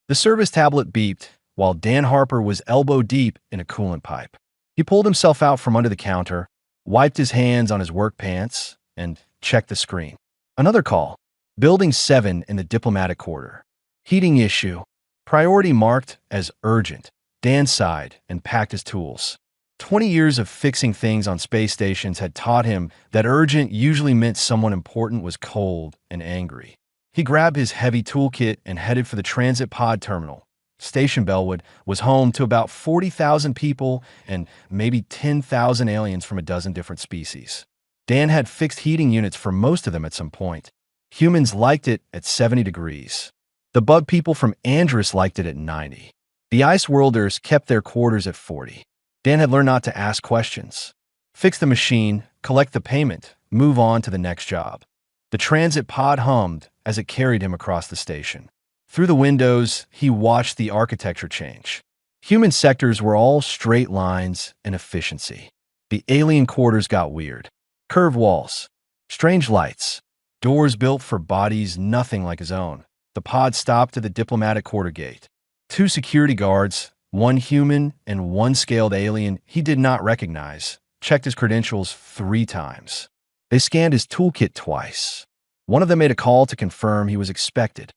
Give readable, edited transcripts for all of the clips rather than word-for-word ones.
The service tablet beeped while Dan Harper was elbow deep in a coolant pipe. He pulled himself out from under the counter, wiped his hands on his work pants, and checked the screen. Another call. Building 7 in the diplomatic quarter. Heating issue. Priority marked as urgent. Dan sighed and packed his tools. 20 years of fixing things on space stations had taught him that urgent usually meant someone important was cold and angry. He grabbed his heavy toolkit and headed for the transit pod terminal. Station Bellwood was home to about 40,000 people and maybe 10,000 aliens from a dozen different species. Dan had fixed heating units for most of them at some point. Humans liked it at 70 degrees. The bug people from Andrus liked it at 90. The Ice Worlders kept their quarters at 40. Dan had learned not to ask questions. Fix the machine, collect the payment, move on to the next job. The transit pod hummed as it carried him across the station. Through the windows, he watched the architecture change. Human sectors were all straight lines and efficiency. The alien quarters got weird. Curved walls, strange lights, doors built for bodies nothing like his own. The pod stopped at the diplomatic quarter gate. 2 security guards, one human and one scaled alien he did not recognize, checked his credentials 3 times. They scanned his toolkit twice. One of them made a call to confirm he was expected.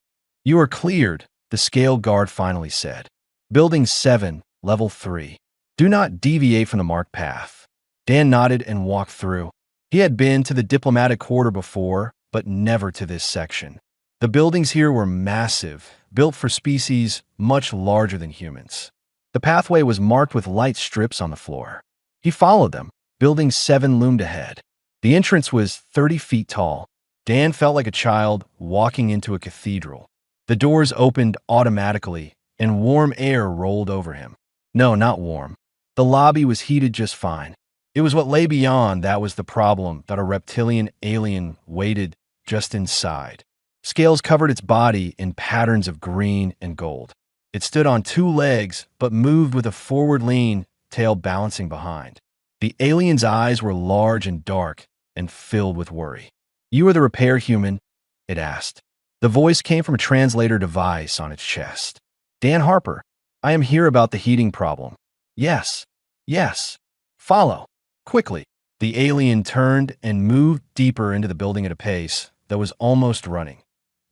"You are cleared," the scaled guard finally said. "Building 7, level 3. Do not deviate from the marked path." Dan nodded and walked through. He had been to the diplomatic quarter before, but never to this section. The buildings here were massive, built for species much larger than humans. The pathway was marked with light strips on the floor. He followed them. Building 7 loomed ahead. The entrance was 30 feet tall. Dan felt like a child walking into a cathedral. The doors opened automatically, and warm air rolled over him. No, not warm. The lobby was heated just fine. It was what lay beyond that was the problem, that a reptilian alien waited just inside. Scales covered its body in patterns of green and gold. It stood on 2 legs, but moved with a forward lean, tail balancing behind. The alien's eyes were large and dark and filled with worry. "You are the repair human?" it asked. The voice came from a translator device on its chest. "Dan Harper, I am here about the heating problem." "Yes, yes. Follow. Quickly." The alien turned and moved deeper into the building at a pace that was almost running.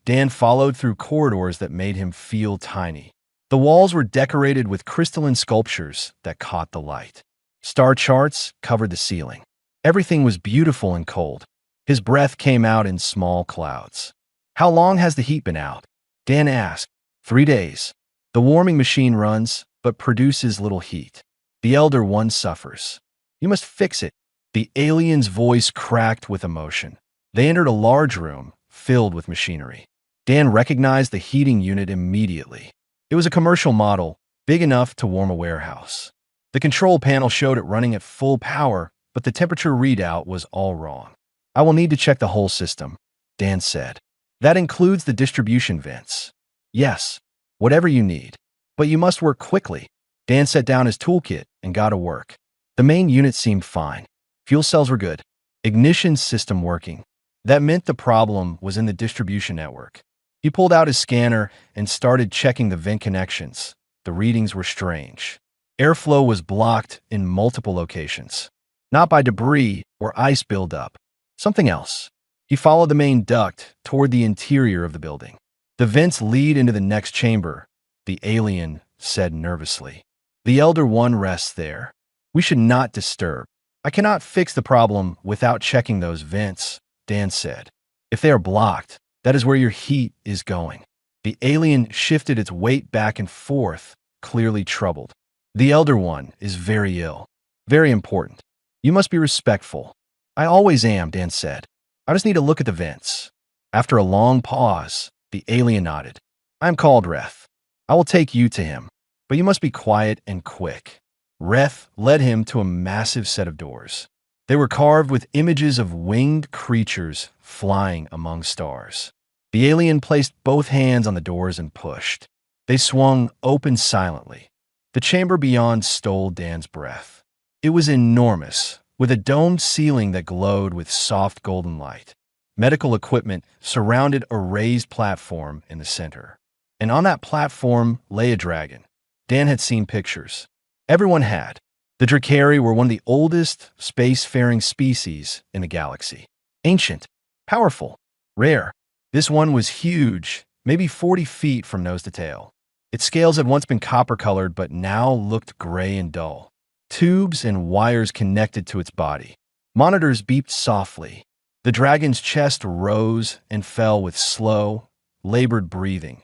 Dan followed through corridors that made him feel tiny. The walls were decorated with crystalline sculptures that caught the light. Star charts covered the ceiling. Everything was beautiful and cold. His breath came out in small clouds. "How long has the heat been out?" Dan asked. 3 days. The warming machine runs, but produces little heat. The elder one suffers. "You must fix it." The alien's voice cracked with emotion. They entered a large room filled with machinery. Dan recognized the heating unit immediately. It was a commercial model, big enough to warm a warehouse. The control panel showed it running at full power, but the temperature readout was all wrong. "I will need to check the whole system," Dan said. "That includes the distribution vents." "Yes, whatever you need. But you must work quickly." Dan set down his toolkit and got to work. The main unit seemed fine. Fuel cells were good. Ignition system working. That meant the problem was in the distribution network. He pulled out his scanner and started checking the vent connections. The readings were strange. Airflow was blocked in multiple locations. Not by debris or ice buildup. Something else. He followed the main duct toward the interior of the building. "The vents lead into the next chamber," the alien said nervously. "The Elder One rests there. We should not disturb." "I cannot fix the problem without checking those vents," Dan said. "If they are blocked, that is where your heat is going." The alien shifted its weight back and forth, clearly troubled. "The Elder One is very ill. Very important. You must be respectful." "I always am," Dan said. "I just need to look at the vents." After a long pause, the alien nodded. "I am called Reth. I will take you to him, but you must be quiet and quick." Reth led him to a massive set of doors. They were carved with images of winged creatures flying among stars. The alien placed both hands on the doors and pushed. They swung open silently. The chamber beyond stole Dan's breath. It was enormous, with a domed ceiling that glowed with soft golden light. Medical equipment surrounded a raised platform in the center. and on that platform lay a dragon. Dan had seen pictures. Everyone had. The Drakari were one of the oldest spacefaring species in the galaxy. Ancient, powerful, rare. This one was huge, maybe 40 feet from nose to tail. Its scales had once been copper-colored but now looked gray and dull. Tubes and wires connected to its body. Monitors beeped softly. The dragon's chest rose and fell with slow, labored breathing.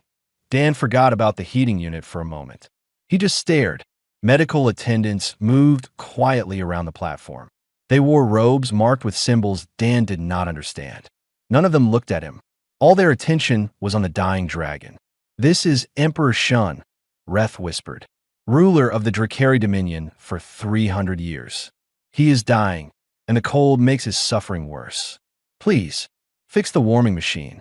Dan forgot about the heating unit for a moment. He just stared. Medical attendants moved quietly around the platform. They wore robes marked with symbols Dan did not understand. None of them looked at him. All their attention was on the dying dragon. "This is Emperor Shun," Reth whispered, "ruler of the Drakari Dominion for 300 years. He is dying, and the cold makes his suffering worse. Please, fix the warming machine."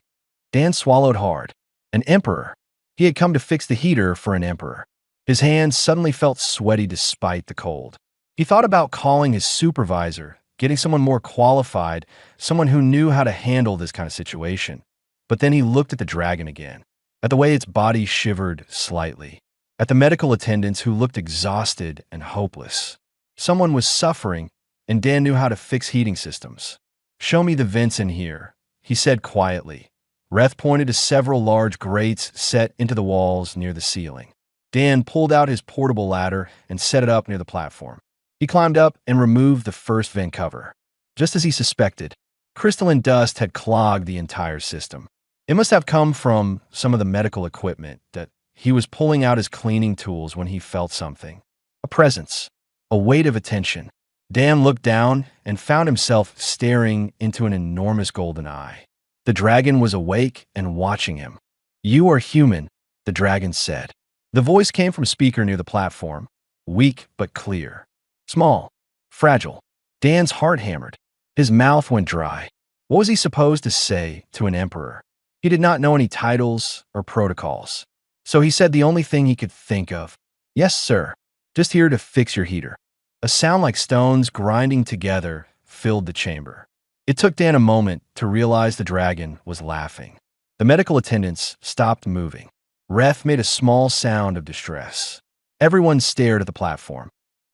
Dan swallowed hard. An emperor. He had come to fix the heater for an emperor. His hands suddenly felt sweaty despite the cold. He thought about calling his supervisor, getting someone more qualified, someone who knew how to handle this kind of situation. But then he looked at the dragon again, at the way its body shivered slightly, at the medical attendants who looked exhausted and hopeless. Someone was suffering, and Dan knew how to fix heating systems. "Show me the vents in here," he said quietly. Reth pointed to several large grates set into the walls near the ceiling. Dan pulled out his portable ladder and set it up near the platform. He climbed up and removed the first vent cover. Just as he suspected, crystalline dust had clogged the entire system. It must have come from some of the medical equipment that he was pulling out his cleaning tools when he felt something. A presence, a weight of attention. Dan looked down and found himself staring into an enormous golden eye. The dragon was awake and watching him. "You are human," the dragon said. The voice came from a speaker near the platform, weak but clear. Small, fragile. Dan's heart hammered. His mouth went dry. What was he supposed to say to an emperor? He did not know any titles or protocols. So he said the only thing he could think of. "Yes, sir. Just here to fix your heater." A sound like stones grinding together filled the chamber. It took Dan a moment to realize the dragon was laughing. The medical attendants stopped moving. Reth made a small sound of distress. Everyone stared at the platform.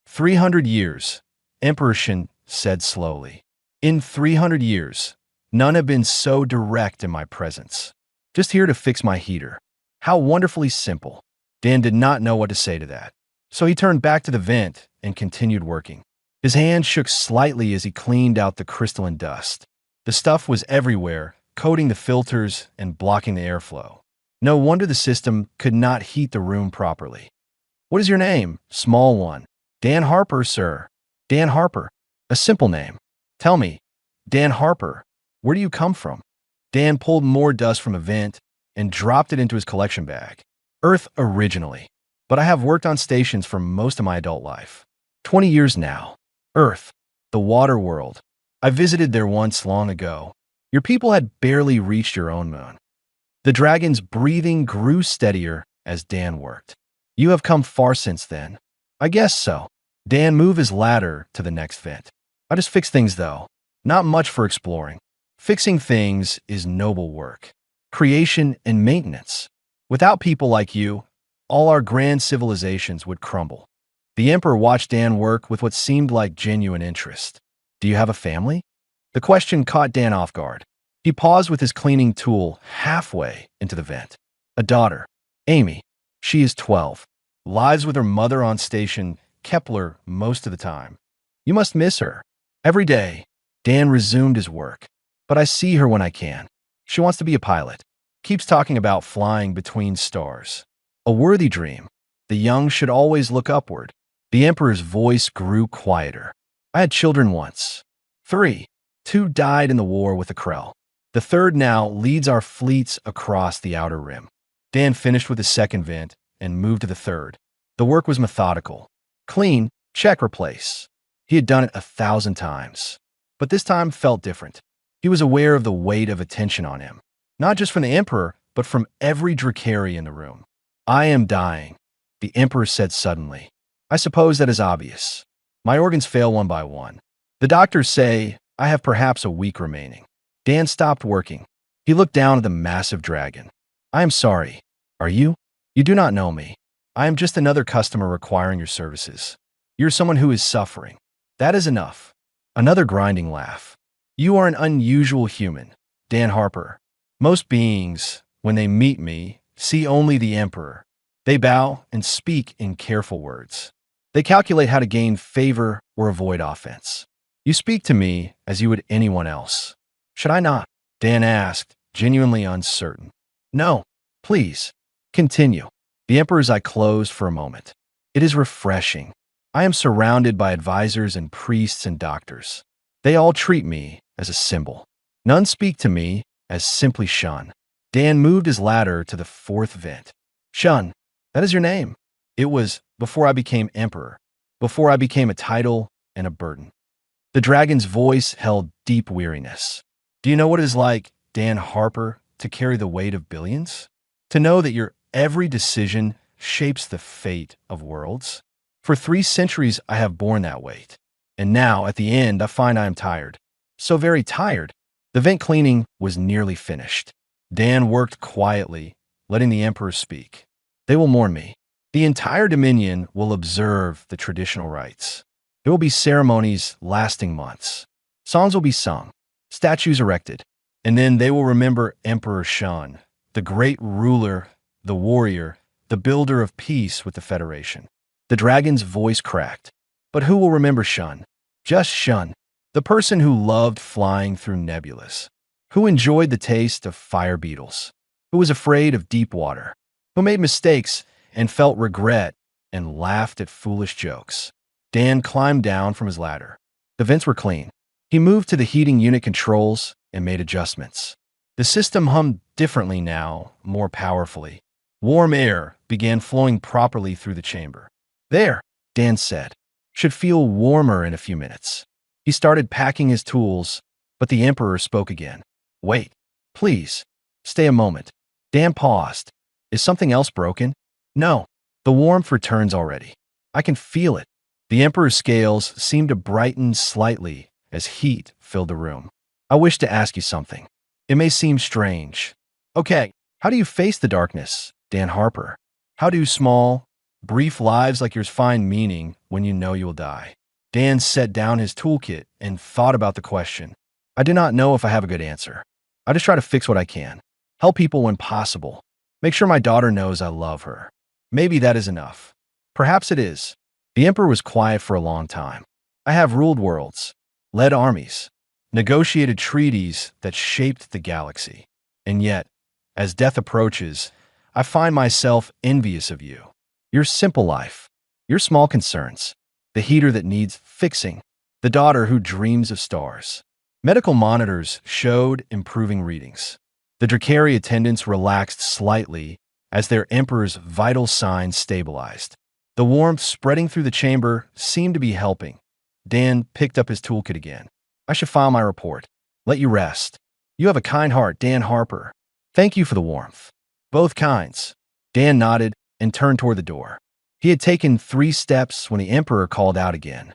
300 years, Emperor Shin said slowly. "In 300 years, none have been so direct in my presence. Just here to fix my heater." How wonderfully simple. Dan did not know what to say to that. So he turned back to the vent and continued working. His hand shook slightly as he cleaned out the crystalline dust. The stuff was everywhere, coating the filters and blocking the airflow. No wonder the system could not heat the room properly. "What is your name?" "Small one." "Dan Harper, sir." "Dan Harper. A simple name." "Tell me, Dan Harper, where do you come from?" Dan pulled more dust from a vent and dropped it into his collection bag. "Earth originally, but I have worked on stations for most of my adult life. 20 years now. Earth, the water world. I visited there once long ago. Your people had barely reached your own moon." The dragon's breathing grew steadier as Dan worked. "You have come far since then." "I guess so." Dan moved his ladder to the next vent. "I just fix things, though. Not much for exploring. Fixing things is noble work. Creation and maintenance. Without people like you, all our grand civilizations would crumble." The Emperor watched Dan work with what seemed like genuine interest. "Do you have a family?" The question caught Dan off guard. He paused with his cleaning tool halfway into the vent. "A daughter, Amy. She is 12. Lives with her mother on station Kepler most of the time. You must miss her." "Every day." Dan resumed his work. "But I see her when I can. She wants to be a pilot. Keeps talking about flying between stars. A worthy dream. The young should always look upward." The Emperor's voice grew quieter. "I had children once. 3. 2 died in the war with the Krell. The third now leads our fleets across the outer rim." Dan finished with his second vent and moved to the third. The work was methodical. Clean, check, replace. He had done it 1,000 times. But this time felt different. He was aware of the weight of attention on him. Not just from the Emperor, but from every Drakari in the room. "I am dying," the Emperor said suddenly. "I suppose that is obvious. My organs fail one by one. The doctors say I have perhaps a week remaining." Dan stopped working. He looked down at the massive dragon. "I am sorry. Are you? You do not know me. I am just another customer requiring your services. You're someone who is suffering. That is enough. Another grinding laugh. You are an unusual human, Dan Harper. Most beings, when they meet me, see only the Emperor. They bow and speak in careful words. They calculate how to gain favor or avoid offense. You speak to me as you would anyone else. Should I not? Dan asked, genuinely uncertain. No, please, continue. The Emperor's eye closed for a moment. It is refreshing. I am surrounded by advisors and priests and doctors. They all treat me as a symbol. None speak to me as simply Shun. Dan moved his ladder to the fourth vent. Shun, that is your name. It was before I became Emperor, before I became a title and a burden. The dragon's voice held deep weariness. Do you know what it is like, Dan Harper, to carry the weight of billions? To know that your every decision shapes the fate of worlds? For 3 centuries I have borne that weight. And now, at the end, I find I am tired. So very tired. The vent cleaning was nearly finished. Dan worked quietly, letting the Emperor speak. They will mourn me. The entire Dominion will observe the traditional rites. There will be ceremonies lasting months. Songs will be sung, statues erected, and then they will remember Emperor Shun, the great ruler, the warrior, the builder of peace with the Federation. The dragon's voice cracked. But who will remember Shun? Just Shun, the person who loved flying through nebulas, who enjoyed the taste of fire beetles, who was afraid of deep water, who made mistakes and felt regret and laughed at foolish jokes. Dan climbed down from his ladder. The vents were clean. He moved to the heating unit controls and made adjustments. The system hummed differently now, more powerfully. Warm air began flowing properly through the chamber. There, Dan said. Should feel warmer in a few minutes. He started packing his tools, but the Emperor spoke again. Wait, please, stay a moment. Dan paused. Is something else broken? No, the warmth returns already. I can feel it. The Emperor's scales seemed to brighten slightly as heat filled the room. I wish to ask you something. It may seem strange. Okay, how do you face the darkness, Dan Harper? How do small, brief lives like yours find meaning when you know you will die? Dan set down his toolkit and thought about the question. I do not know if I have a good answer. I just try to fix what I can. Help people when possible. Make sure my daughter knows I love her. Maybe that is enough. Perhaps it is. The Emperor was quiet for a long time. I have ruled worlds, led armies, negotiated treaties that shaped the galaxy. And yet, as death approaches, I find myself envious of you. Your simple life, your small concerns, the heater that needs fixing, the daughter who dreams of stars. Medical monitors showed improving readings. The Drakari attendants relaxed slightly as their Emperor's vital signs stabilized. The warmth spreading through the chamber seemed to be helping. Dan picked up his toolkit again. I should file my report. Let you rest. You have a kind heart, Dan Harper. Thank you for the warmth. Both kinds. Dan nodded and turned toward the door. He had taken 3 steps when the Emperor called out again.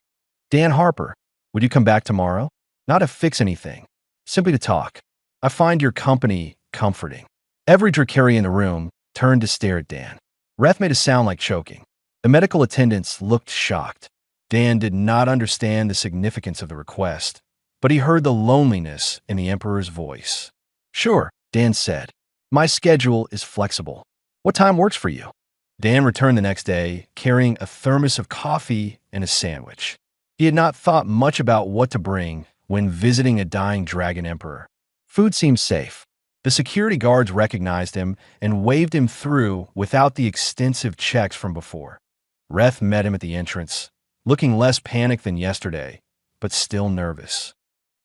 Dan Harper, would you come back tomorrow? Not to fix anything, simply to talk. I find your company comforting. Every Drakari in the room turned to stare at Dan. Reth made a sound like choking. The medical attendants looked shocked. Dan did not understand the significance of the request, but he heard the loneliness in the Emperor's voice. Sure, Dan said. My schedule is flexible. What time works for you? Dan returned the next day, carrying a thermos of coffee and a sandwich. He had not thought much about what to bring when visiting a dying dragon emperor. Food seemed safe. The security guards recognized him and waved him through without the extensive checks from before. Reth met him at the entrance, looking less panicked than yesterday, but still nervous.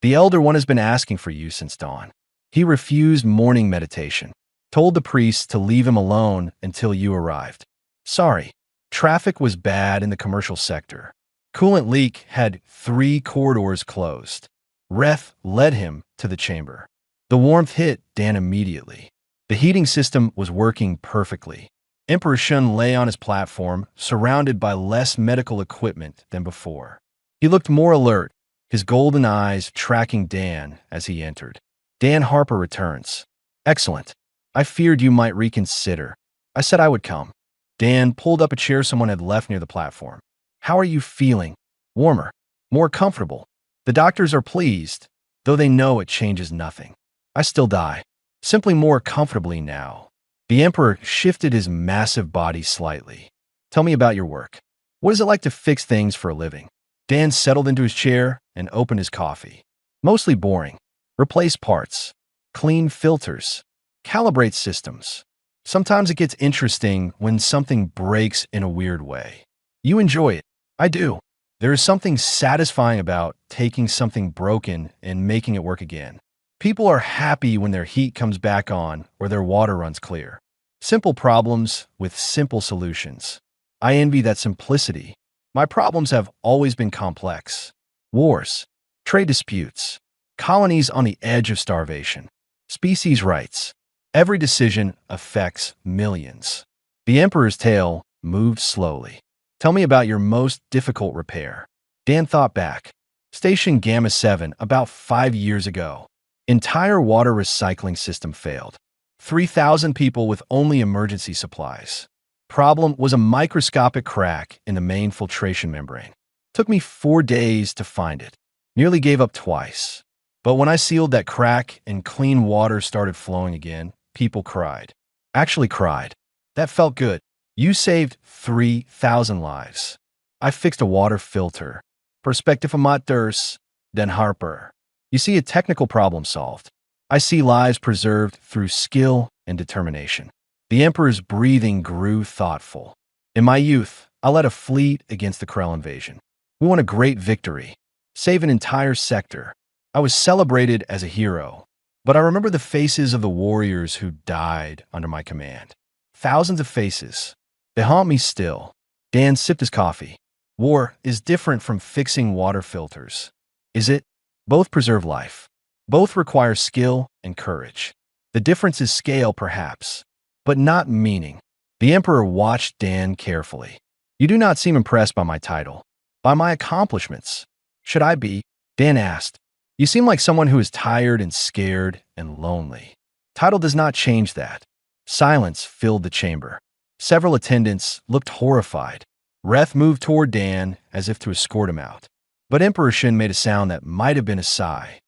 The Elder One has been asking for you since dawn. He refused morning meditation, told the priest to leave him alone until you arrived. Sorry, traffic was bad in the commercial sector. Coolant leak had 3 corridors closed. Reth led him to the chamber. The warmth hit Dan immediately. The heating system was working perfectly. Emperor Shun lay on his platform, surrounded by less medical equipment than before. He looked more alert, his golden eyes tracking Dan as he entered. Dan Harper returns. Excellent. I feared you might reconsider. I said I would come. Dan pulled up a chair someone had left near the platform. How are you feeling? Warmer. More comfortable. The doctors are pleased, though they know it changes nothing. I still die. Simply more comfortably now. The Emperor shifted his massive body slightly. Tell me about your work. What is it like to fix things for a living? Dan settled into his chair and opened his coffee. Mostly boring. Replace parts. Clean filters. Calibrate systems. Sometimes it gets interesting when something breaks in a weird way. You enjoy it. I do. There is something satisfying about taking something broken and making it work again. People are happy when their heat comes back on or their water runs clear. Simple problems with simple solutions. I envy that simplicity. My problems have always been complex. Wars, trade disputes, colonies on the edge of starvation, species rights. Every decision affects millions. The Emperor's tail moved slowly. Tell me about your most difficult repair. Dan thought back. Station Gamma 7 about 5 years ago. Entire water recycling system failed. 3,000 people with only emergency supplies. Problem was a microscopic crack in the main filtration membrane. Took me 4 days to find it. Nearly gave up twice. But when I sealed that crack and clean water started flowing again, people cried. Actually cried. That felt good. You saved 3,000 lives. I fixed a water filter. Perspective amateurs, Den Harper. You see a technical problem solved. I see lives preserved through skill and determination. The Emperor's breathing grew thoughtful. In my youth, I led a fleet against the Krell invasion. We won a great victory. Save an entire sector. I was celebrated as a hero. But I remember the faces of the warriors who died under my command. Thousands of faces. They haunt me still. Dan sipped his coffee. War is different from fixing water filters. Is it? Both preserve life. Both require skill and courage. The difference is scale, perhaps, but not meaning. The Emperor watched Dan carefully. You do not seem impressed by my title, by my accomplishments. Should I be? Dan asked. You seem like someone who is tired and scared and lonely. Title does not change that. Silence filled the chamber. Several attendants looked horrified. Reth moved toward Dan as if to escort him out. But Emperor Shin made a sound that might have been a sigh.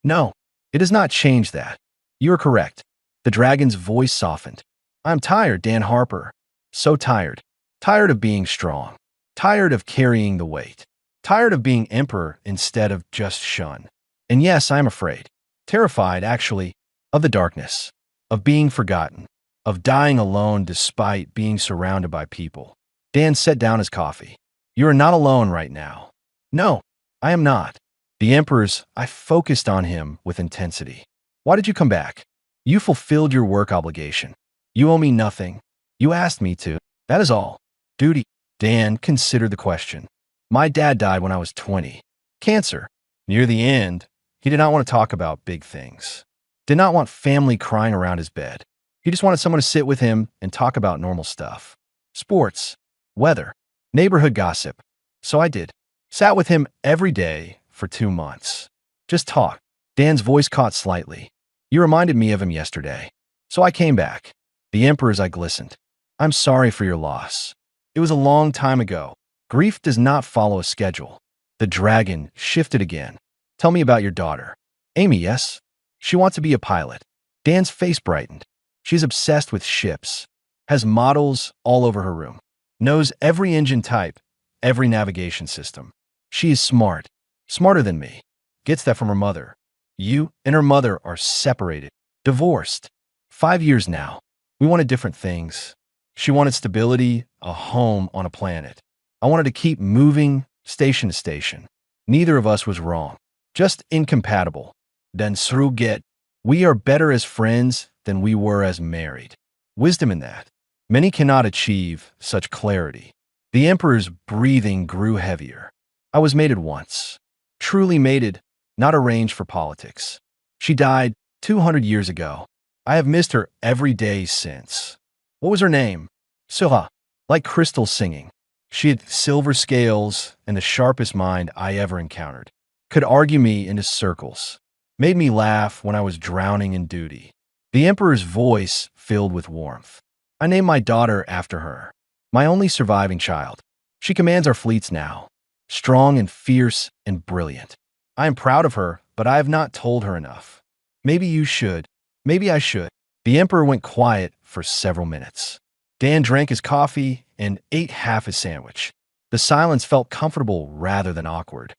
No, it does not change that. You are correct. The dragon's voice softened. I'm tired, Dan Harper. So tired. Tired of being strong. Tired of carrying the weight. Tired of being emperor instead of just Shun. And yes, I'm afraid. Terrified, actually, of the darkness. Of being forgotten. Of dying alone despite being surrounded by people. Dan set down his coffee. You are not alone right now. No, I am not. The Emperor's, I focused on him with intensity. Why did you come back? You fulfilled your work obligation. You owe me nothing. You asked me to. That is all. Duty. Dan considered the question. My dad died when I was 20. Cancer. Near the end, he did not want to talk about big things. Did not want family crying around his bed. He just wanted someone to sit with him and talk about normal stuff. Sports, weather, neighborhood gossip. So I did. Sat with him every day for 2 months. Just talk. Dan's voice caught slightly. You reminded me of him yesterday. So I came back. The Emperor's I glistened. I'm sorry for your loss. It was a long time ago. Grief does not follow a schedule. The dragon shifted again. Tell me about your daughter. Amy, yes? She wants to be a pilot. Dan's face brightened. She's obsessed with ships. Has models all over her room. Knows every engine type, every navigation system. She is smart. Smarter than me. Gets that from her mother. You and her mother are separated. Divorced. 5 years now. We wanted different things. She wanted stability, a home on a planet. I wanted to keep moving station to station. Neither of us was wrong. Just incompatible. Den Sruget. We are better as friends than we were as married. Wisdom in that. Many cannot achieve such clarity. The Emperor's breathing grew heavier. I was mated once. Truly mated, not arranged for politics. She died 200 years ago. I have missed her every day since. What was her name? Sura, like crystals singing. She had silver scales and the sharpest mind I ever encountered. Could argue me into circles. Made me laugh when I was drowning in duty. The Emperor's voice filled with warmth. I named my daughter after her, my only surviving child. She commands our fleets now, strong and fierce and brilliant. I am proud of her, but I have not told her enough. Maybe you should. Maybe I should. The Emperor went quiet for several minutes. Dan drank his coffee and ate half his sandwich. The silence felt comfortable rather than awkward.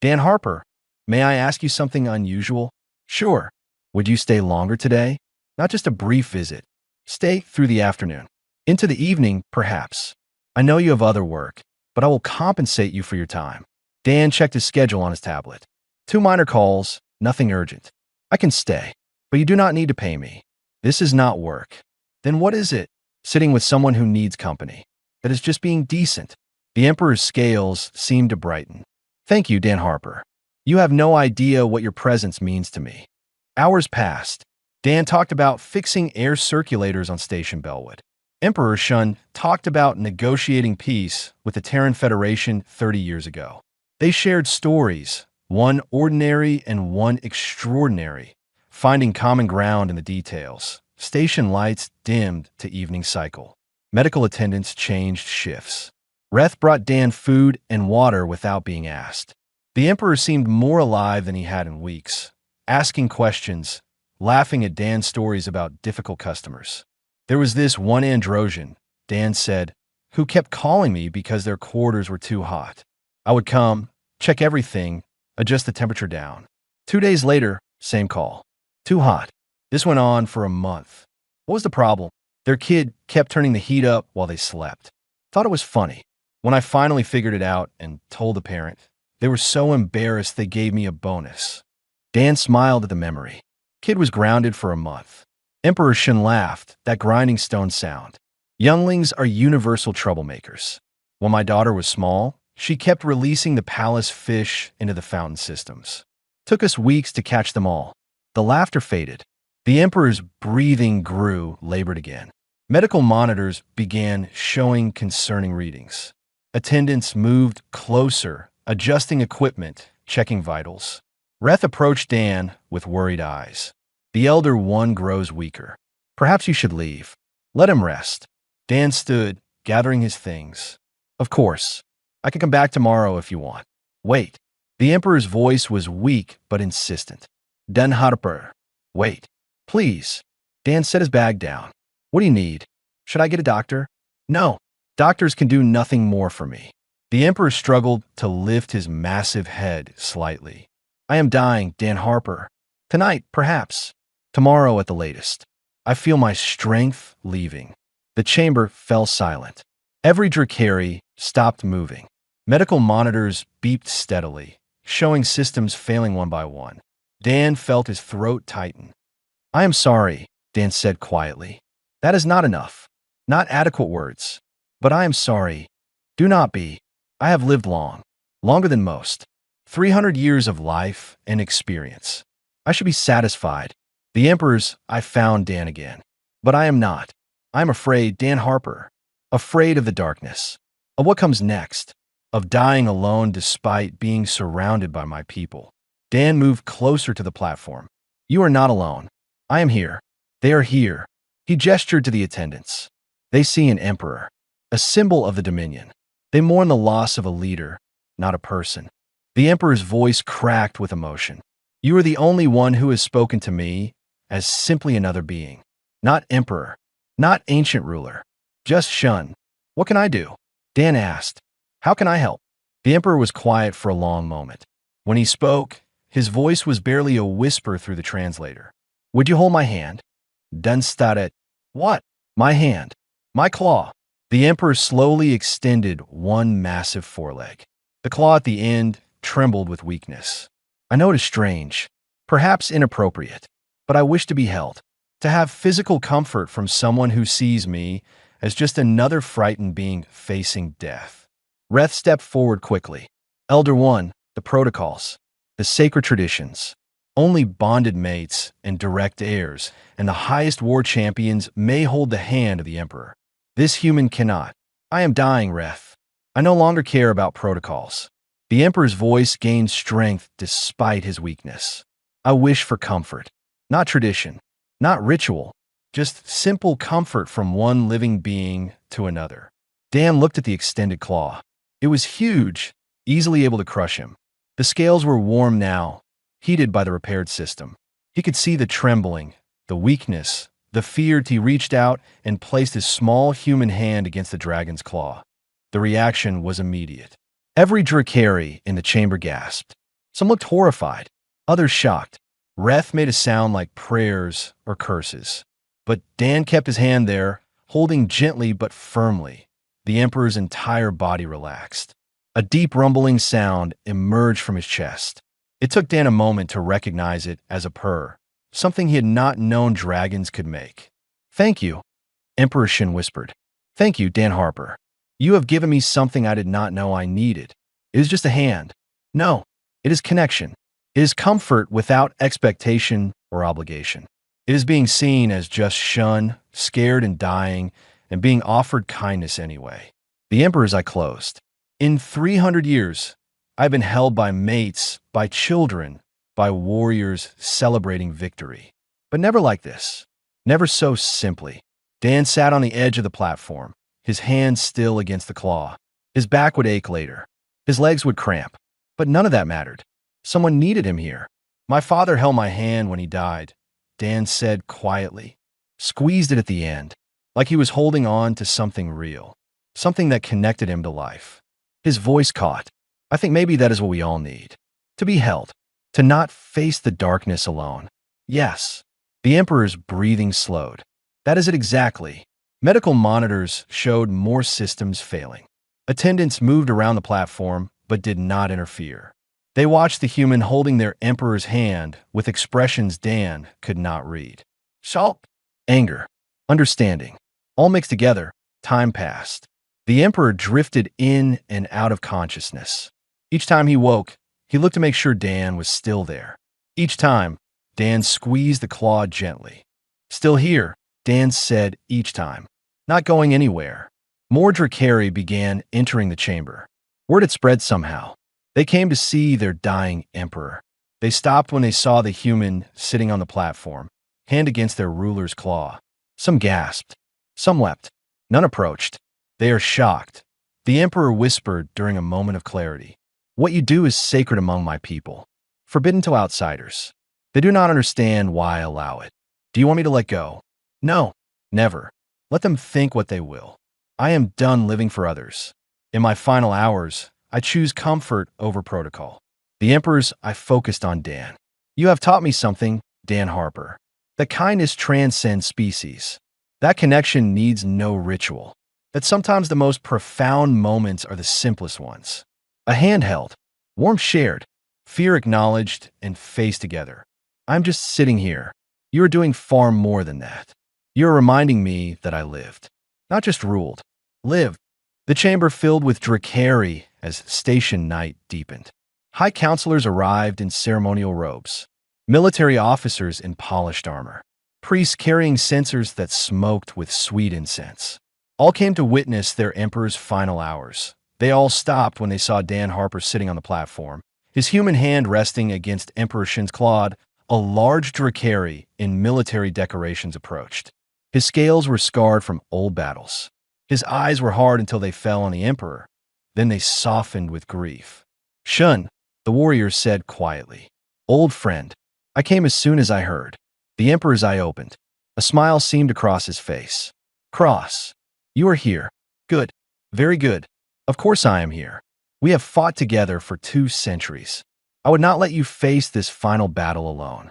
Dan Harper, may I ask you something unusual? Sure. Would you stay longer today? Not just a brief visit. Stay through the afternoon. Into the evening, perhaps. I know you have other work, but I will compensate you for your time. Dan checked his schedule on his tablet. 2 minor calls, nothing urgent. I can stay, but you do not need to pay me. This is not work. Then what is it? Sitting with someone who needs company. That is just being decent. The Emperor's scales seemed to brighten. Thank you, Dan Harper. You have no idea what your presence means to me. Hours passed. Dan talked about fixing air circulators on Station Bellwood. Emperor Shun talked about negotiating peace with the Terran Federation 30 years ago. They shared stories, one ordinary and one extraordinary, finding common ground in the details. Station lights dimmed to evening cycle. Medical attendants changed shifts. Reth brought Dan food and water without being asked. The Emperor seemed more alive than he had in weeks, asking questions, laughing at Dan's stories about difficult customers. There was this one Androsian, Dan said, who kept calling me because their quarters were too hot. I would come, check everything, adjust the temperature down. 2 days later, same call. Too hot. This went on for a month. What was the problem? Their kid kept turning the heat up while they slept. Thought it was funny. When I finally figured it out and told the parent, they were so embarrassed they gave me a bonus. Dan smiled at the memory. Kid was grounded for a month. Emperor Shin laughed, that grinding stone sound. Younglings are universal troublemakers. When my daughter was small, she kept releasing the palace fish into the fountain systems. Took us weeks to catch them all. The laughter faded. The Emperor's breathing grew, labored again. Medical monitors began showing concerning readings. Attendants moved closer, adjusting equipment, checking vitals. Reth approached Dan with worried eyes. The elder one grows weaker. Perhaps you should leave. Let him rest. Dan stood, gathering his things. Of course. I can come back tomorrow if you want. Wait. The Emperor's voice was weak but insistent. Dan Harper. Wait. Please. Dan set his bag down. What do you need? Should I get a doctor? No. Doctors can do nothing more for me. The Emperor struggled to lift his massive head slightly. I am dying, Dan Harper. Tonight, perhaps. Tomorrow at the latest. I feel my strength leaving. The chamber fell silent. Every Drakari stopped moving. Medical monitors beeped steadily, showing systems failing one by one. Dan felt his throat tighten. I am sorry, Dan said quietly. That is not enough. Not adequate words. But I am sorry. Do not be. I have lived long. Longer than most. 300 years of life and experience. I should be satisfied. The Emperor's, I found Dan again. But I am not. I am afraid, Dan Harper. Afraid of the darkness. Of what comes next. Of dying alone despite being surrounded by my people. Dan moved closer to the platform. You are not alone. I am here. They are here. He gestured to the attendants. They see an emperor, a symbol of the Dominion. They mourn the loss of a leader, not a person. The Emperor's voice cracked with emotion. You are the only one who has spoken to me as simply another being. Not emperor, not ancient ruler, just Shun. What can I do? Dan asked. How can I help? The Emperor was quiet for a long moment. When he spoke, his voice was barely a whisper through the translator. Would you hold my hand? Dan started. What? My hand. My claw. The Emperor slowly extended one massive foreleg. The claw at the end trembled with weakness. I know it is strange, perhaps inappropriate, but I wish to be held, to have physical comfort from someone who sees me as just another frightened being facing death. Reth stepped forward quickly. Elder One, the protocols, the sacred traditions. Only bonded mates and direct heirs and the highest war champions may hold the hand of the Emperor. This human cannot. I am dying, Reth. I no longer care about protocols. The Emperor's voice gained strength despite his weakness. I wish for comfort, not tradition, not ritual, Just simple comfort from one living being to another. Dan looked at the extended claw. It was huge, easily able to crush him. The scales were warm now, heated by the repaired system. He could see the trembling, the weakness, the fear. He reached out and placed his small human hand against the dragon's claw. The reaction was immediate. Every Drakari in the chamber gasped. Some looked horrified, others shocked. Breath made a sound like prayers or curses. But Dan kept his hand there, holding gently but firmly. The Emperor's entire body relaxed. A deep rumbling sound emerged from his chest. It took Dan a moment to recognize it as a purr, something he had not known dragons could make. "Thank you," Emperor Shin whispered. "Thank you, Dan Harper. You have given me something I did not know I needed. It is just a hand. No, it is connection. It is comfort without expectation or obligation. It is being seen as just shunned, scared and dying, and being offered kindness anyway." The Emperor's eye closed. In 300 years, I've been held by mates, by children, by warriors celebrating victory. But never like this. Never so simply. Dan sat on the edge of the platform, his hand still against the claw. His back would ache later. His legs would cramp. But none of that mattered. Someone needed him here. "My father held my hand when he died," Dan said quietly. Squeezed it at the end, like he was holding on to something real, something that connected him to life. His voice caught. "I think maybe that is what we all need. To be held. To not face the darkness alone." "Yes." The Emperor's breathing slowed. "That is it exactly." Medical monitors showed more systems failing. Attendants moved around the platform, but did not interfere. They watched the human holding their Emperor's hand with expressions Dan could not read. Shock, anger, understanding, all mixed together. Time passed. The Emperor drifted in and out of consciousness. Each time he woke, he looked to make sure Dan was still there. Each time, Dan squeezed the claw gently. "Still here," Dan said each time. "Not going anywhere." More Drakari began entering the chamber. Word had spread somehow. They came to see their dying Emperor. They stopped when they saw the human sitting on the platform, hand against their ruler's claw. Some gasped. Some wept. None approached. "They are shocked," the Emperor whispered during a moment of clarity. "What you do is sacred among my people, forbidden to outsiders. They do not understand why I allow it. Do you want me to let go?" "No, never. Let them think what they will. I am done living for others. In my final hours, I choose comfort over protocol." The Emperor's eye focused on Dan. "You have taught me something, Dan Harper. That kindness transcends species. That connection needs no ritual. That sometimes the most profound moments are the simplest ones. A hand held, warmth shared, fear acknowledged, and faced together. I'm just sitting here. You are doing far more than that. You are reminding me that I lived. Not just ruled. Lived." The chamber filled with Drakari as station night deepened. High counselors arrived in ceremonial robes. Military officers in polished armor. Priests carrying censers that smoked with sweet incense. All came to witness their Emperor's final hours. They all stopped when they saw Dan Harper sitting on the platform, his human hand resting against Emperor Shin's claw. A large Drakari in military decorations approached. His scales were scarred from old battles. His eyes were hard until they fell on the Emperor. Then they softened with grief. "Shun," the warrior said quietly. "Old friend, I came as soon as I heard." The Emperor's eye opened. A smile seemed to cross his face. "Cross, you are here. Good. Very good. Of course I am here. We have fought together for 2 centuries. I would not let you face this final battle alone."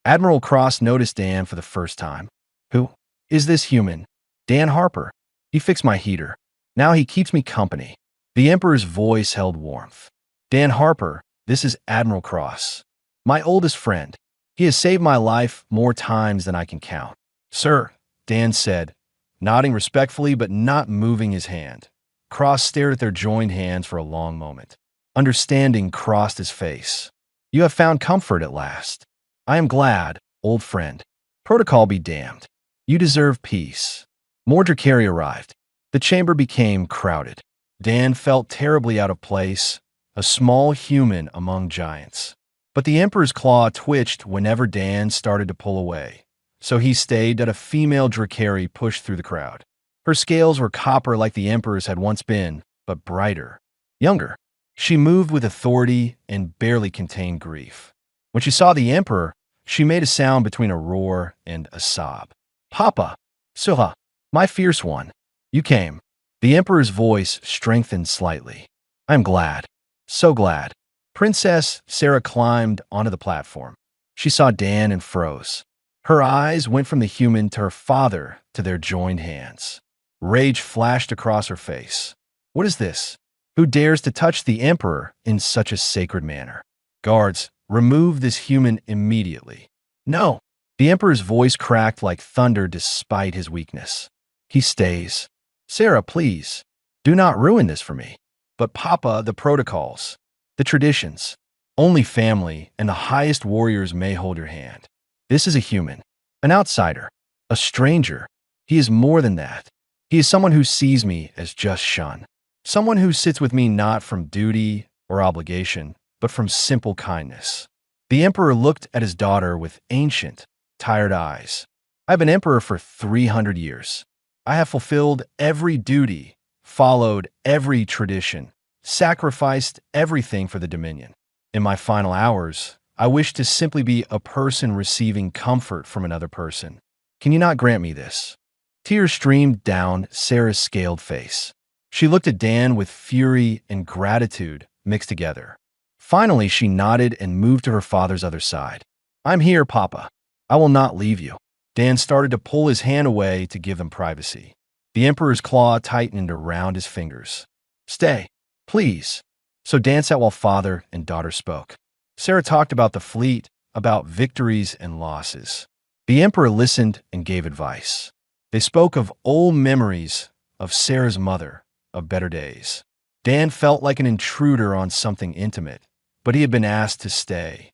Admiral Cross noticed Dan for the first time. "Who is this human?" "Dan Harper. He fixed my heater. Now he keeps me company." The Emperor's voice held warmth. "Dan Harper, this is Admiral Cross. My oldest friend. He has saved my life more times than I can count." "Sir," Dan said, nodding respectfully but not moving his hand. Cross stared at their joined hands for a long moment. Understanding crossed his face. "You have found comfort at last. I am glad, old friend. Protocol be damned. You deserve peace." More Drakari arrived. The chamber became crowded. Dan felt terribly out of place, a small human among giants. But the Emperor's claw twitched whenever Dan started to pull away, So he stayed at a female Drakari pushed through the crowd. Her scales were copper like the Emperor's had once been, but brighter, younger. She moved with authority and barely contained grief. When she saw the Emperor, she made a sound between a roar and a sob. Papa, Sura, my fierce one, you came. The Emperor's voice strengthened slightly. I am glad, so glad. Princess Sarah climbed onto the platform. She saw Dan and froze. Her eyes went from the human to her father to their joined hands. Rage flashed across her face. What is this? Who dares to touch the Emperor in such a sacred manner? Guards, remove this human immediately. No. The Emperor's voice cracked like thunder despite his weakness. He stays. Sarah, please, do not ruin this for me. But Papa, the protocols, the traditions, only family and the highest warriors may hold your hand. This is a human, an outsider, a stranger. He is more than that. He is someone who sees me as just shun. Someone who sits with me not from duty or obligation, but from simple kindness. The Emperor looked at his daughter with ancient, tired eyes. I have been Emperor for 300 years. I have fulfilled every duty, followed every tradition, sacrificed everything for the Dominion. In my final hours, I wish to simply be a person receiving comfort from another person. Can you not grant me this? Tears streamed down Sarah's scaled face. She looked at Dan with fury and gratitude mixed together. Finally, she nodded and moved to her father's other side. I'm here, Papa. I will not leave you. Dan started to pull his hand away to give them privacy. The Emperor's claw tightened around his fingers. Stay, please. So Dan sat while father and daughter spoke. Sarah talked about the fleet, about victories and losses. The Emperor listened and gave advice. They spoke of old memories, of Sarah's mother, of better days. Dan felt like an intruder on something intimate, but he had been asked to stay.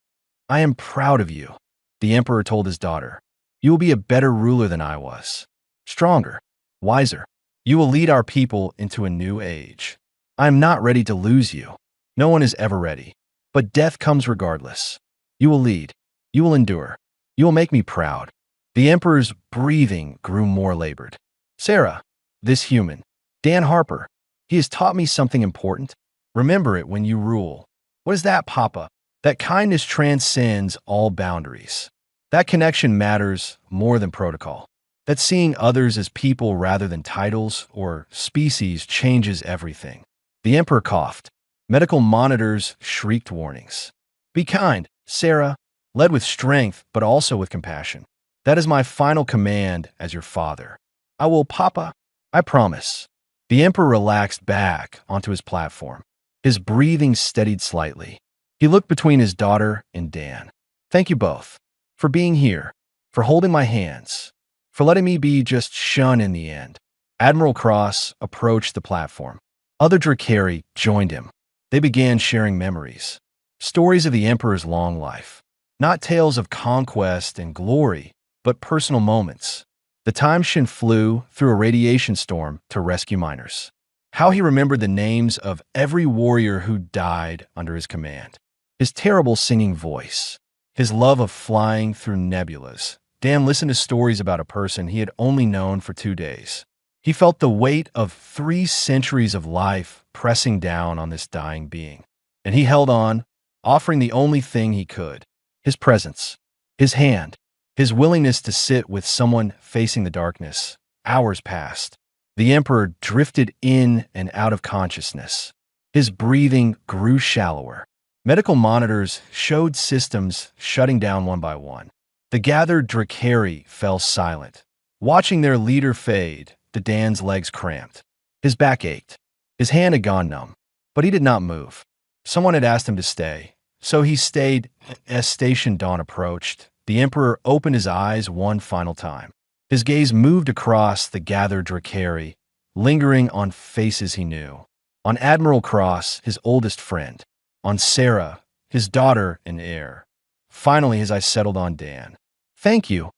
I am proud of you, the Emperor told his daughter. You will be a better ruler than I was. Stronger, wiser. You will lead our people into a new age. I am not ready to lose you. No one is ever ready. But death comes regardless. You will lead. You will endure. You will make me proud. The Emperor's breathing grew more labored. Sarah, this human, Dan Harper, he has taught me something important. Remember it when you rule. What is that, Papa? That kindness transcends all boundaries. That connection matters more than protocol. That seeing others as people rather than titles or species changes everything. The Emperor coughed. Medical monitors shrieked warnings. Be kind, Sarah, led with strength but also with compassion. That is my final command as your father. I will, Papa. I promise. The Emperor relaxed back onto his platform. His breathing steadied slightly. He looked between his daughter and Dan. Thank you both. For being here. For holding my hands. For letting me be just shun in the end. Admiral Cross approached the platform. Other Drakari joined him. They began sharing memories. Stories of the Emperor's long life. Not tales of conquest and glory, but personal moments. The time Shin flew through a radiation storm to rescue miners. How he remembered the names of every warrior who died under his command. His terrible singing voice. His love of flying through nebulas. Dan listened to stories about a person he had only known for 2 days. He felt the weight of 3 centuries of life pressing down on this dying being. And he held on, offering the only thing he could. His presence. His hand. His willingness to sit with someone facing the darkness. Hours passed. The Emperor drifted in and out of consciousness. His breathing grew shallower. Medical monitors showed systems shutting down one by one. The gathered Drakari fell silent. Watching their leader fade, the Dan's legs cramped. His back ached. His hand had gone numb, but he did not move. Someone had asked him to stay, so he stayed. As Station Dawn approached, the Emperor opened his eyes one final time. His gaze moved across the gathered Drakari, lingering on faces he knew. On Admiral Cross, his oldest friend. On Sarah, his daughter and heir. Finally, his eyes settled on Dan. Thank you,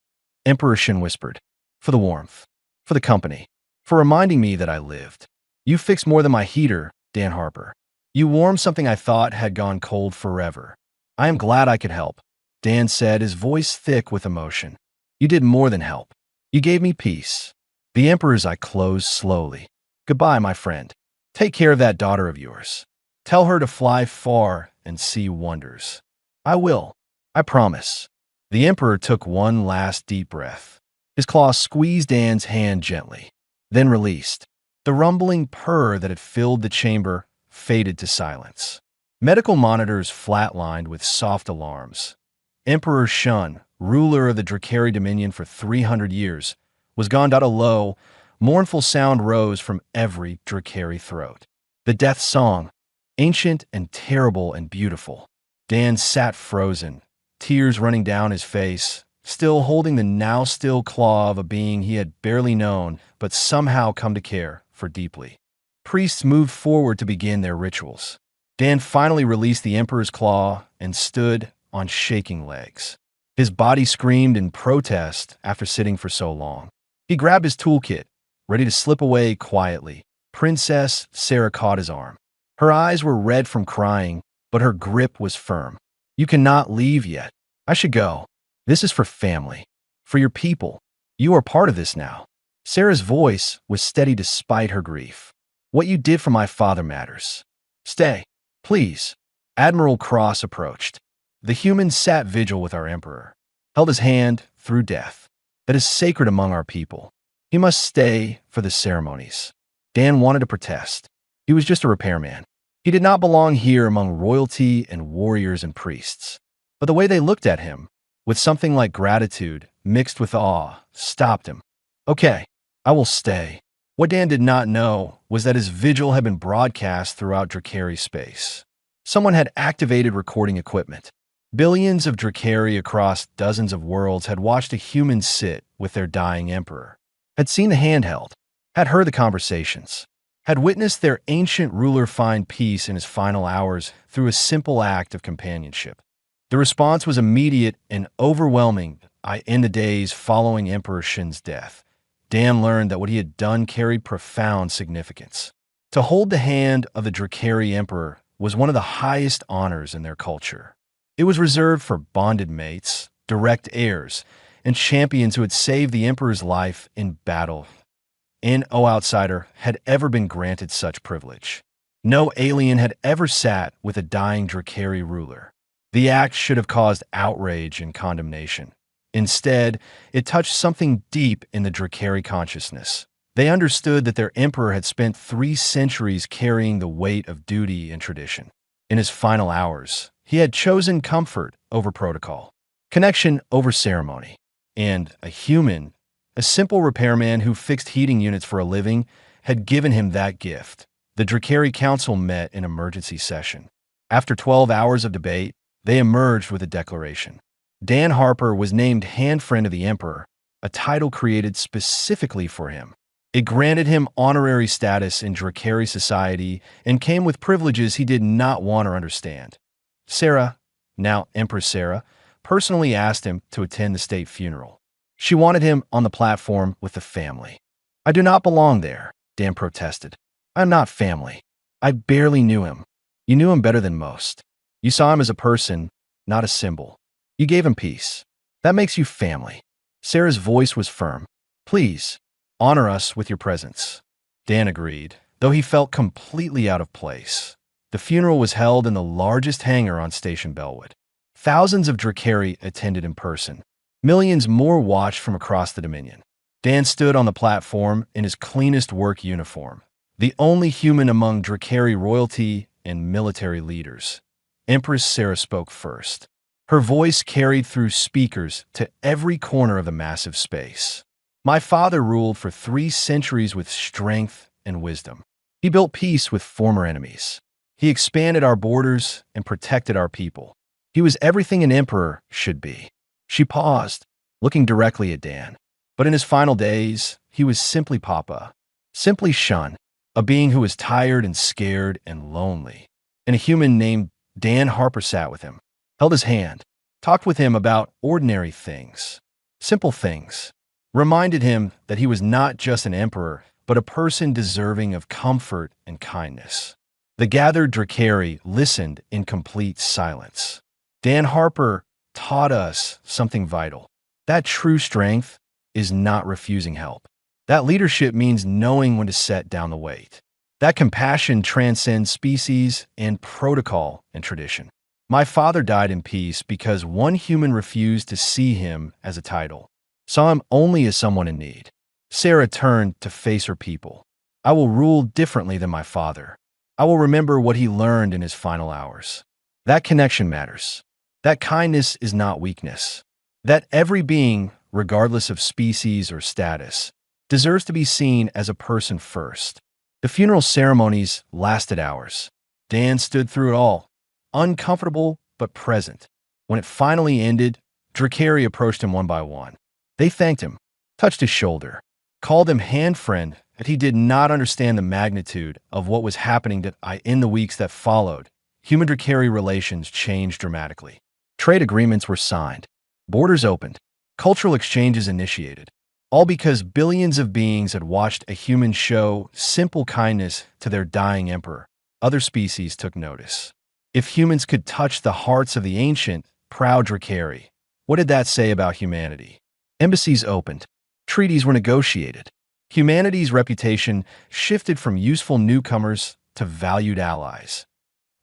Emperor Shin whispered, for the warmth, for the company, for reminding me that I lived. You fixed more than my heater, Dan Harper. You warmed something I thought had gone cold forever. I am glad I could help, Dan said, his voice thick with emotion. You did more than help. You gave me peace. The Emperor's eye closed slowly. Goodbye, my friend. Take care of that daughter of yours. Tell her to fly far and see wonders. I will. I promise. The Emperor took one last deep breath. His claw squeezed Dan's hand gently, then released. The rumbling purr that had filled the chamber faded to silence. Medical monitors flatlined with soft alarms. Emperor Shun, ruler of the Drakari Dominion for 300 years, was gone. A low, mournful sound rose from every Drakari throat. The death song, ancient and terrible and beautiful. Dan sat frozen, tears running down his face, still holding the now-still claw of a being he had barely known but somehow come to care for deeply. Priests moved forward to begin their rituals. Dan finally released the Emperor's claw and stood on shaking legs. His body screamed in protest after sitting for so long. He grabbed his toolkit, ready to slip away quietly. Princess Sarah caught his arm. Her eyes were red from crying, but her grip was firm. You cannot leave yet. I should go. This is for family, for your people. You are part of this now. Sarah's voice was steady despite her grief. What you did for my father matters. Stay, please. Admiral Cross approached. The human sat vigil with our emperor, held his hand through death. That is sacred among our people. He must stay for the ceremonies. Dan wanted to protest. He was just a repairman. He did not belong here among royalty and warriors and priests. But the way they looked at him, with something like gratitude mixed with awe, stopped him. Okay, I will stay. What Dan did not know was that his vigil had been broadcast throughout Drakari space. Someone had activated recording equipment. Billions of Drakari across dozens of worlds had watched a human sit with their dying emperor, had seen the handheld, had heard the conversations, had witnessed their ancient ruler find peace in his final hours through a simple act of companionship. The response was immediate and overwhelming. In the days following Emperor Shin's death, Dan learned that what he had done carried profound significance. To hold the hand of the Drakari Emperor was one of the highest honors in their culture. It was reserved for bonded mates, direct heirs, and champions who had saved the Emperor's life in battle. No outsider had ever been granted such privilege. No alien had ever sat with a dying Drakari ruler. The act should have caused outrage and condemnation. Instead, it touched something deep in the Drakari consciousness. They understood that their emperor had spent 3 centuries carrying the weight of duty and tradition. In his final hours, he had chosen comfort over protocol, connection over ceremony, and a simple repairman who fixed heating units for a living, had given him that gift. The Drakari Council met in emergency session. After 12 hours of debate, they emerged with a declaration. Dan Harper was named Hand Friend of the Emperor, a title created specifically for him. It granted him honorary status in Drakari society and came with privileges he did not want or understand. Sarah, now Empress Sarah, personally asked him to attend the state funeral. She wanted him on the platform with the family. I do not belong there, Dan protested. I'm not family. I barely knew him. You knew him better than most. You saw him as a person, not a symbol. You gave him peace. That makes you family. Sarah's voice was firm. Please, honor us with your presence. Dan agreed, though he felt completely out of place. The funeral was held in the largest hangar on Station Bellwood. Thousands of Drakari attended in person. Millions more watched from across the Dominion. Dan stood on the platform in his cleanest work uniform, the only human among Drakari royalty and military leaders. Empress Sarah spoke first. Her voice carried through speakers to every corner of the massive space. My father ruled for 3 centuries with strength and wisdom. He built peace with former enemies. He expanded our borders and protected our people. He was everything an emperor should be. She paused, looking directly at Dan. But in his final days, he was simply Papa, simply Shun, a being who was tired and scared and lonely. And a human named Dan Harper sat with him, held his hand, talked with him about ordinary things, simple things, reminded him that he was not just an emperor, but a person deserving of comfort and kindness. The gathered Drakari listened in complete silence. Dan Harper taught us something vital. That true strength is not refusing help. That leadership means knowing when to set down the weight. That compassion transcends species and protocol and tradition. My father died in peace because one human refused to see him as a title, saw him only as someone in need. Sarah turned to face her people. I will rule differently than my father. I will remember what he learned in his final hours. That connection matters. That kindness is not weakness. That every being, regardless of species or status, deserves to be seen as a person first. The funeral ceremonies lasted hours. Dan stood through it all, uncomfortable but present. When it finally ended, Drakari approached him one by one. They thanked him, touched his shoulder, called him hand friend, that he did not understand the magnitude of what was happening in the weeks that followed. Human-Drakari relations changed dramatically. Trade agreements were signed, borders opened, cultural exchanges initiated, all because billions of beings had watched a human show simple kindness to their dying emperor. Other species took notice. If humans could touch the hearts of the ancient, proud Drakari, what did that say about humanity? Embassies opened. Treaties were negotiated. Humanity's reputation shifted from useful newcomers to valued allies.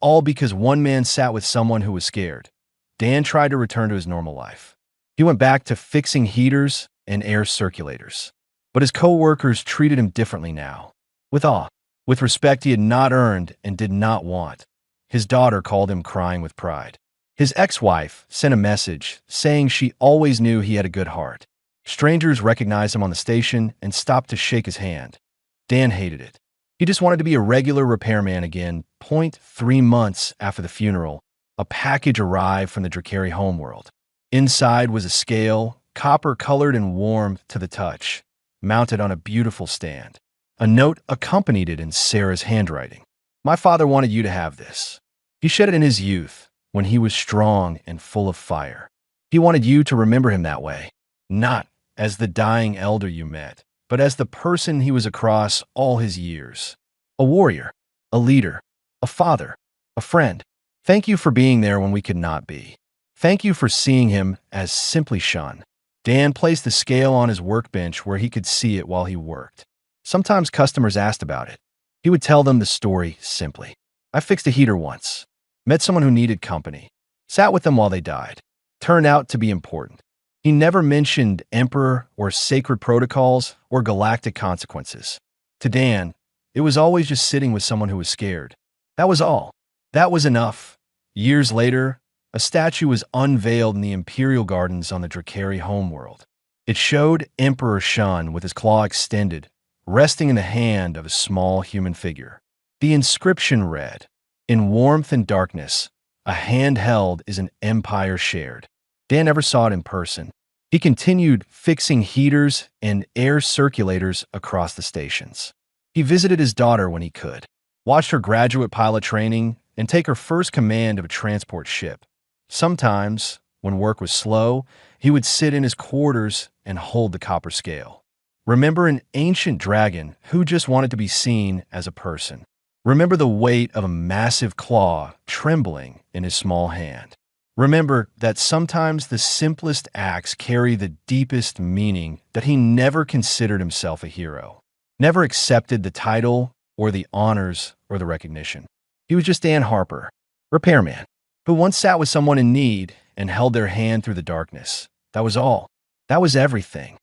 All because one man sat with someone who was scared. Dan tried to return to his normal life. He went back to fixing heaters and air circulators. But his co-workers treated him differently now. With awe, with respect he had not earned and did not want. His daughter called him crying with pride. His ex-wife sent a message saying she always knew he had a good heart. Strangers recognized him on the station and stopped to shake his hand. Dan hated it. He just wanted to be a regular repairman again. 3 months after the funeral, a package arrived from the Drakari homeworld. Inside was a scale, copper-colored and warm to the touch, mounted on a beautiful stand. A note accompanied it in Sarah's handwriting. My father wanted you to have this. He shed it in his youth, when he was strong and full of fire. He wanted you to remember him that way, not as the dying elder you met, but as the person he was across all his years. A warrior, a leader, a father, a friend. Thank you for being there when we could not be. Thank you for seeing him as simply Shun. Dan placed the scale on his workbench where he could see it while he worked. Sometimes customers asked about it. He would tell them the story simply. I fixed a heater once, met someone who needed company, sat with them while they died. Turned out to be important. He never mentioned emperor or sacred protocols or galactic consequences. To Dan, it was always just sitting with someone who was scared. That was all. That was enough. Years later, a statue was unveiled in the Imperial Gardens on the Drakari homeworld. It showed Emperor Shun with his claw extended, resting in the hand of a small human figure. The inscription read, "In warmth and darkness, a hand held is an empire shared." Dan never saw it in person. He continued fixing heaters and air circulators across the stations. He visited his daughter when he could, watched her graduate pilot training, and take her first command of a transport ship. Sometimes, when work was slow, he would sit in his quarters and hold the copper scale. Remember an ancient dragon who just wanted to be seen as a person. Remember the weight of a massive claw trembling in his small hand. Remember that sometimes the simplest acts carry the deepest meaning. That he never considered himself a hero, never accepted the title or the honors or the recognition. He was just Dan Harper, repairman, who once sat with someone in need and held their hand through the darkness. That was all. That was everything.